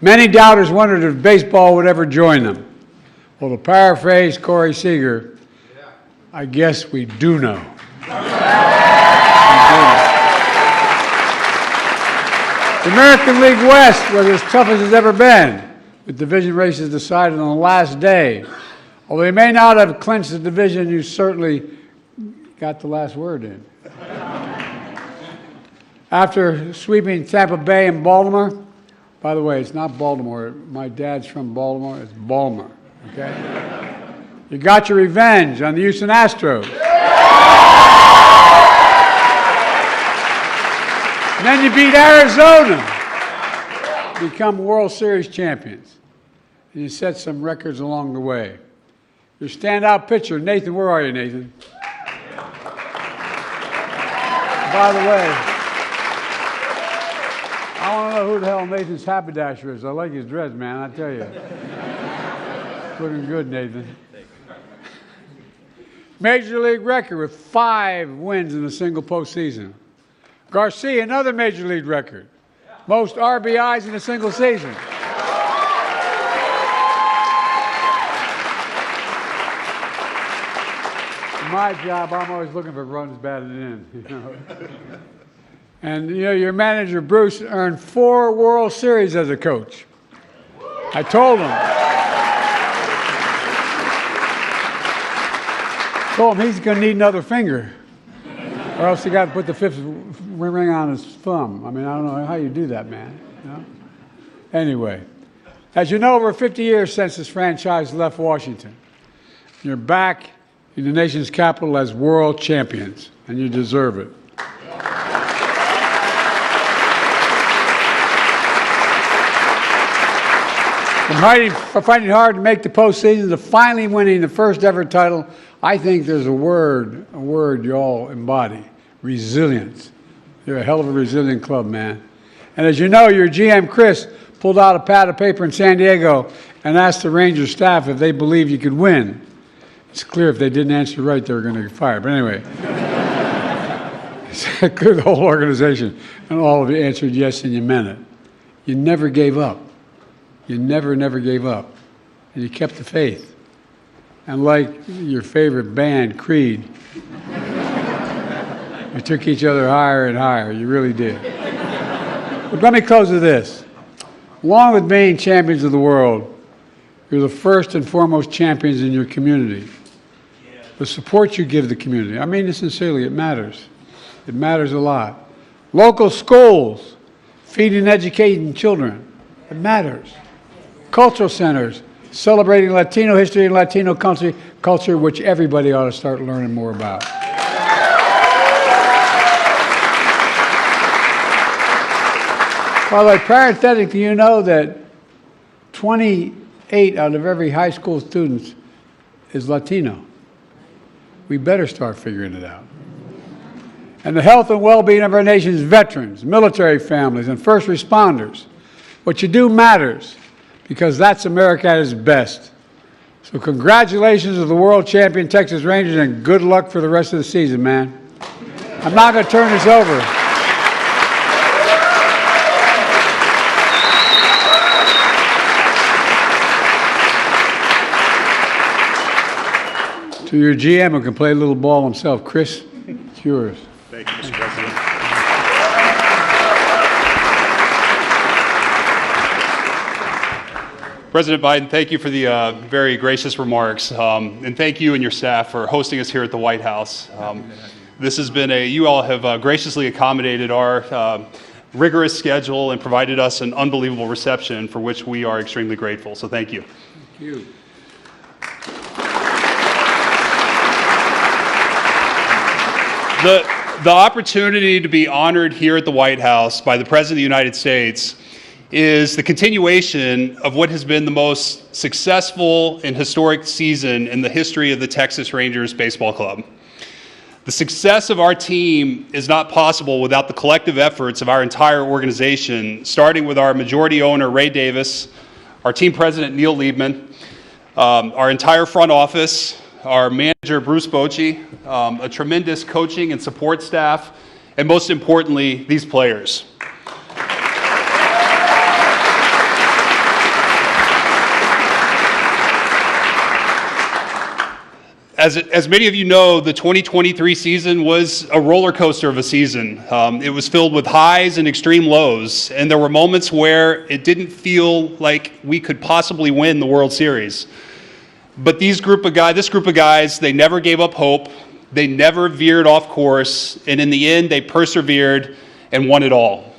Many doubters wondered if baseball would ever join them. Well, to paraphrase Corey Seager, I guess we do know. The American League West was as tough as it's ever been, with division races decided on the last day. Although you may not have clinched the division, you certainly got the last word in. After sweeping Tampa Bay and Baltimore, by the way, it's not Baltimore. My dad's from Baltimore. It's Baltimore, okay? You got your revenge on the Houston Astros. And then you beat Arizona, become World Series champions. And you set some records along the way. Your standout pitcher, Nathan, where are you, Nathan? By the way, I want to know who the hell Nathan's haberdasher is. I like his dress, man, I tell you. Looking good, Nathan. Major League record with 5 wins in a single postseason. Garcia, another Major League record. Most RBIs in a single season. In my job, I'm always looking for runs batted in. And your manager, Bruce, earned 4 World Series as a coach. I told him he's going to need another finger, or else he got to put the 5th ring on his thumb. I mean, I don't know how you do that, man. Anyway, as you know, over 50 years since this franchise left Washington, you're back in the nation's capital as world champions, and you deserve it. From fighting hard to make the postseason to finally winning the first ever title, I think there's a word you all embody: resilience. You're a hell of a resilient club, man. And as you know, your GM, Chris, pulled out a pad of paper in San Diego and asked the Rangers staff if they believed you could win. It's clear if they didn't answer right, they were going to get fired. But anyway, it's clear the whole organization and all of you answered yes, and you meant it. You never gave up. You never gave up. And you kept the faith. And like your favorite band, Creed, you took each other higher and higher. You really did. But let me close with this. Along with being champions of the world, you're the first and foremost champions in your community. The support you give the community, I mean this sincerely, it matters. It matters a lot. Local schools, feeding and educating children, it matters. Cultural centers, celebrating Latino history and Latino culture, which everybody ought to start learning more about. By the way, parenthetically, you know that 28 out of every high school student is Latino. We better start figuring it out. And the health and well-being of our nation's veterans, military families, and first responders. What you do matters, because that's America at its best. So congratulations to the world champion Texas Rangers, and good luck for the rest of the season, man. I'm not going to turn this over. To your GM, who can play a little ball himself. Chris, it's yours. Thank you, Mr. President. President Biden, thank you for the very gracious remarks, and thank you and your staff for hosting us here at the White House. This has been you all have graciously accommodated our rigorous schedule and provided us an unbelievable reception for which we are extremely grateful, so thank you. Thank you. The opportunity to be honored here at the White House by the President of the United States is the continuation of what has been the most successful and historic season in the history of the Texas Rangers Baseball Club. The success of our team is not possible without the collective efforts of our entire organization, starting with our majority owner, Ray Davis, our team president, Neil Liebman, our entire front office, our manager, Bruce Bochy, a tremendous coaching and support staff, and most importantly, these players. As many of you know, the 2023 season was a roller coaster of a season. It was filled with highs and extreme lows, and there were moments where it didn't feel like we could possibly win the World Series. But this group of guys, they never gave up hope. They never veered off course, and in the end, they persevered and won it all.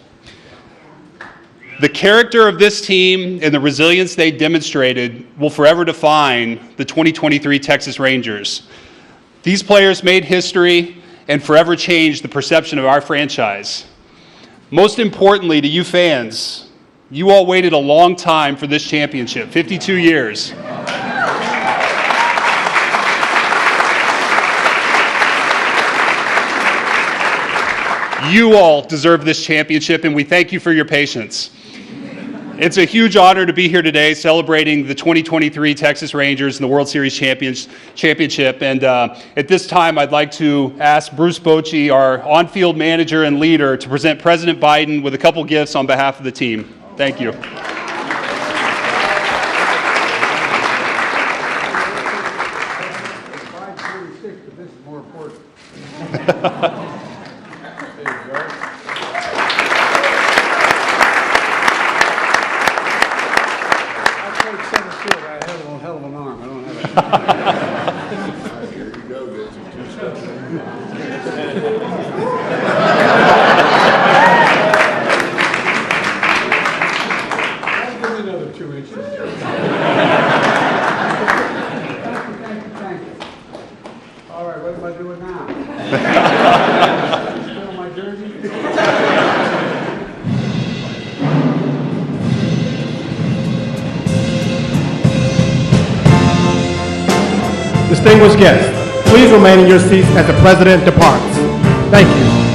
The character of this team and the resilience they demonstrated will forever define the 2023 Texas Rangers. These players made history and forever changed the perception of our franchise. Most importantly to you fans, you all waited a long time for this championship, 52 years. You all deserve this championship, and we thank you for your patience. It's a huge honor to be here today celebrating the 2023 Texas Rangers and the World Series championship. And at this time, I'd like to ask Bruce Bochy, our on-field manager and leader, to present President Biden with a couple gifts on behalf of the team. Thank you. 5:46, but this is more important. Hell of an arm. I don't have it. Here you go, Vince. Two steps. I'll give you another 2 inches. Thank you. All right, what am I doing now? Still my jersey? Distinguished guests, please remain in your seats as the President departs. Thank you.